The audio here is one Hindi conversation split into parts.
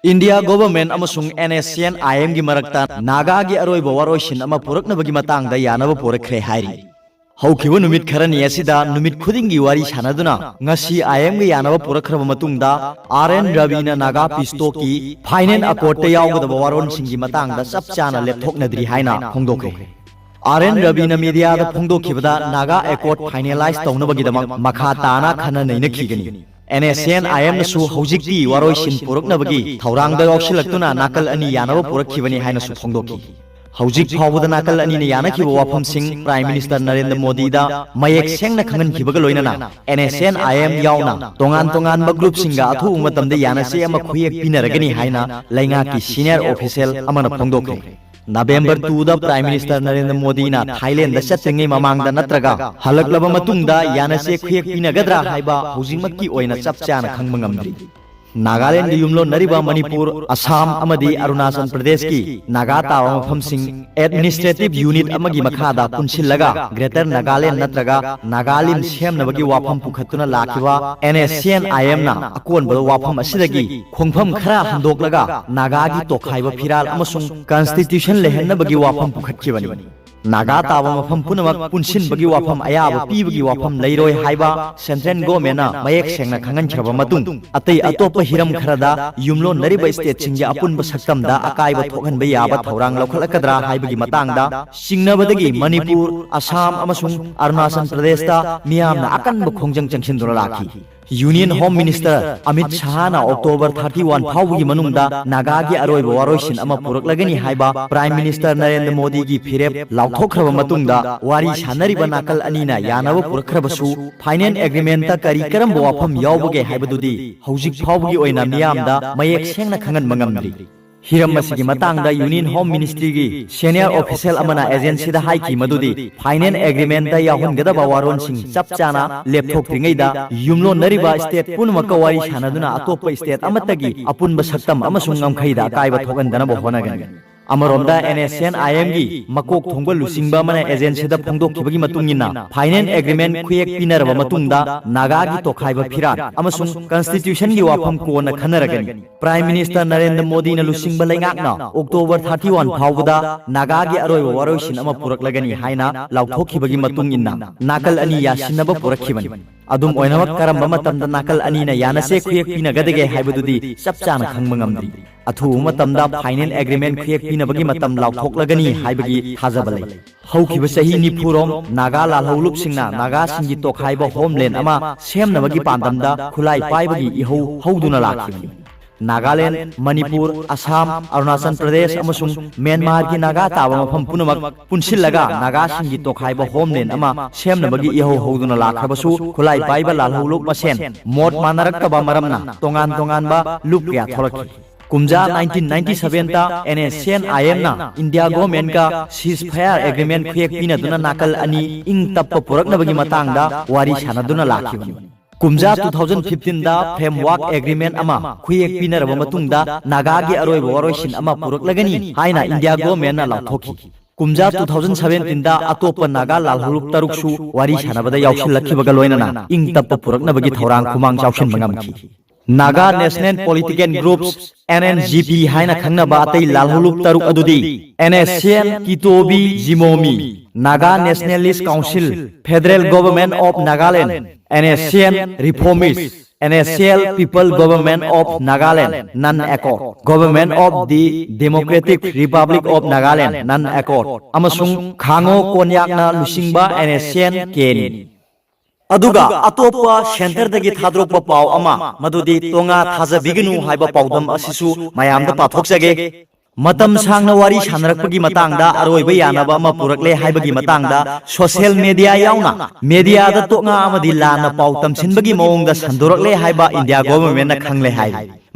इंडिया गवर्नमेंट अमसुंग NSCN IM गी मरक्ता नागा गी अरोइब वारोइसिन अमा पुरकनबगी मतंगदा यानब पुरखरे हाइरि हौखिबो नुमित खरनी असिदा नुमित खुदिंगी वारी सानदुना ngasi IM गी यानब पुरखरब मतुंगदा RN रविना नागा पिस्टो की फाइनेंस अकोर्ड यावगदब वारोनसिंगी मतंगदा चप चाना लेपथोकनद्री हाइना फोंदोखे RN रविना मीडिया दा फोंदोखिबदा नागा अकोर्ड फाइनलाइज तौनबगीदमक मखा ताना खना नैनखिगनी NSCN IM नसु हौजिक्ति वारोइसिन पुरकनबगी थौरांगदा यौसिलक्तुना नाकल अनि यानब पुरखिबनी हाइनसु फोंदोखि हौजिक फावबदा नाकल अनि ने यानखिबो वाफमसिंग प्राइम मिनिस्टर नरेंद्र मोदी दा मयेक सेंगना खंगनखिबगा लोइनना NSCN IM यावना तोंगान तोंगान ग्रुप सिंगा अथु मतमदे यानसे अमा खुयेक पिनरगनी हाइना लैंगा की senior official Amna फोंदोखि November 2 the prime minister Narendra Modi ना थाईलैंड चट्रिंगै ममांगदा नत्रगा हलकलबा मतुंगदा यानसे खुयेक पिनगद्रा हाइबा हौजिकमक्की ओइना चपचाना खंगबा ngamdri नागालैंड युमलो नरिबा मणिपुर असम अमदी अरुणाचल प्रदेश की नागा तावा मफमसिंग एडमिनिस्ट्रेटिव यूनिट अमगी मखादा पुनसिलगा ग्रेटर नागालैंड नत्रगा नागालिम सेमनबगी वाफम पुखतुना लाखिबा NSCN IM ना अकोनबो वाफम असिदगी खोंगफम खरा हंदोकलगा नागागी तोखाइबा फिराल अमसुंग कॉन्स्टिट्यूशन लेहनबगी वाफम पुखतखिबनी नागा तावा मफम पुनमक पुनसिनबगी वाफम अयाब पीबगी वाफम लैरोय हाइबा सेंट्रल गवर्नमेंटना मयेक सेंगना खंगनखरबा मतुंग अतै अतोप हिरम खरदा युमलो नरिबा स्टेट सिंगे अपुनबा सक्तमदा अकाइबा थोकहनबा याबा थौरांग लौखलकदरा हाइबगी मतंगदा सिंगनबदगी मणिपुर असम अमसुंग अरुणाचल प्रदेशता मियामना अकनबा खोंजंग चंगसिनदुना लाखि union home minister Amit Shah ना अक्टोबर 31 फाउबगी मनुंगदा नागागी अरोइब वारोइसिन अमा पुरकलगनी हाइबा प्राइम मिनिस्टर नरेंद्र मोदी की फिरेप लाउथोखरब मतुंगदा वारी सानरिबा नाकल अनीना यानब पुरखरबसु फाइनेंस एग्रीमेंट ता करी करम वाफम यावबगे हाइबदुदी हौजिक फाउबगी ओइना मियामदा मयेक सेंगना खंगन मंगमद्री हिरम मसिगी मतंगदा यूनियन होम मिनिस्ट्री की सीनियर ऑफिशियल अमना एजेंसी दा हाइकी मदुदी फाइनेंस एग्रीमेंट दा याहुनगदबा वारोनसिंग चपचाना लेपथोक्त्रिङैदा युमलो नरिबा स्टेट पुनमका वारी सानदुना अतोप स्टेट अमतगी अपुनबा सक्तम अमसुंग ngamkhaiदा अकाइबा थोगनदनबा होनागनी अमरोमदा NSCN IM की मकोक थोंगबा लुसिंगबा मना एजेंसी दा फोंदोखिबगी मतुंगिना फाइनेंस एग्रीमेंट खुयेक पिनरबा मतुंगदा नागागी तोखाइबा फिरान अमसुंग कॉन्स्टिट्यूशन की वाफम कोना खनरगनी प्राइम मिनिस्टर नरेंद्र मोदी ना लुसिंगबा लैंगाकना अक्टोबर 31 फाउबदा नागागी अरोइबा वारोइसिन अमा पुरकलगनी हाइना लाउथोखिबगी मतुंगिना नाकल अनि यासिनबा पुरखिबनी अदुम ओइनमक करम्बा मतमदा नाकल अनीना यानसे खुयेक पिनगदगे हाइबदुदी चपचाना खंगबा ngamdri अथु मतमदा फाइनेंस एग्रीमेंट खुयेक पिनबगी मतम लाउथोक्लगनी हाइबगी थाजबा लै हौखिबा सही निफुरोम नागा लालहौलुपसिंगना नागा सिंगी तोखाइबा होमलैंड अमा सेमनबगी पांदमदा खुलाई पाइबगी इहौ हौदुना लाखिबनी नागालैंड मणिपुर असम अरुणाचल प्रदेश अमसुंग म्यांमार की नागा तावा मफम पुनमक पुनसिलगा नागा सिंगी तोखाइबा होमलैंड अमा सेमनबगी इहौ हौदुना लाखरबसु खुलाई पाइबा लालहौलुप मसेन मोट मानरक्तबा मरमना तोंगान तोंगानबा लुप कया थोरखि कुमजा 1997 ता NSCN IM ना इंडिया गवर्नमेंट का सीज फायर एग्रीमेंट खुयेक पिनदुना नाकल अनि इंग तप्प पुरकनबगी मतंगदा वारी सानदुना लाखिबनी कुमजा 2015 दा फ्रेमवर्क एग्रीमेंट अमा खुयेक पिनरबा मतुंगदा नागागी अरोइबा वारोइसिन अमा पुरकलगनी हाइना इंडिया गवर्नमेंट ना लाउथोखि कुमजा 2017 दा अतोप नागा लालहौलुप तरुकसु वारी सानबदा यावसिलखिबगा लोइनना इंग तप्प पुरकनबगी थौरांग खुमांग चावसिनबा ngamखि Naga national political groups NNGP हाइना खंगनबा अतै लालहौलुप तरुक अदुदी NSCN कितोबी जिमोमी Naga nationalist council federal government of Nagaland NSCN reformist NSCL people government of Nagaland non accord government of the democratic republic of Nagaland non accord अमसुंग खांगो कोन्याकना लुसिंगबा NSCN केनी अदुगा अतोपा सेंटर दगी थाद्रोपा पाव अमा मदुदी तोंगा थाजबिगनु हाइबा पाउदम असिसु मयामदा पाथोकजगे मतम सांगना वारी सानरकपगी मतंगदा अरोइबा यानबा अमा पुरकले हाइबगी मतंगदा सोशल मीडिया यावना मीडिया दा तोंगा अमदी लाना पाउ तमसिनबगी मओंगदा संदोरकले हाइबा इंडिया गवर्नमेंट ना खंगले हाइ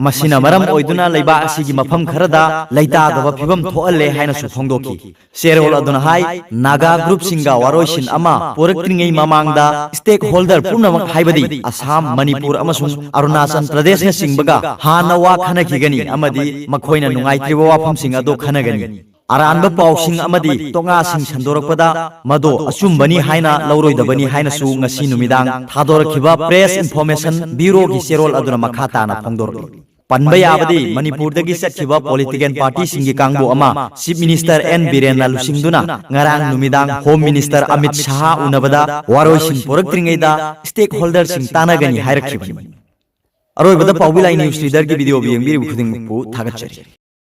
मसिना मरम ओइदुना लैबा असिगी मफम खरदा लैतादबा फिबम थोअले हाइना सुफोंदोखि शेरहोल अदुना हाइ नागा ग्रुप सिंगा वारोइसिन अमा पुरकत्रिङै ममांगदा स्टेक होल्डर पुनमक हाइबदी असम मणिपुर अमसुंग अरुणाचल प्रदेश ना सिंगबगा हाना वा खनखिगनी अमदी मखोइना नुंगाइत्रिबा वाफमसिंग अदो खनगनी अरानबा पाउसिंग अमदी तोंगासिंग संदोरकपदा मदो अचुम्बनी हाइना लौरोइदबनी हाइनासु ngasi नुमिदांग थादोरखिबा प्रेस इन्फॉर्मेशन ब्यूरो की शेरोल अदुना मखा ताना फोंदोरकि पनबा याबदी मणिपुरदगी चटखिबा पॉलिटिकल पार्टी सिंगी कांगबो अमा चीफ मिनिस्टर एन बीरेन लुसिंगदुना ngarang numidang home minister Amit Shah उनबदा वारोइसिन पोरक्त्रिंगैदा स्टेक होल्डर सिंग तानागनी हायरखिबनि अरोइबदा पाउबिलाई न्यूज लीडर की वीडियो बियंगिरि खुदिंगपु थागतचरी।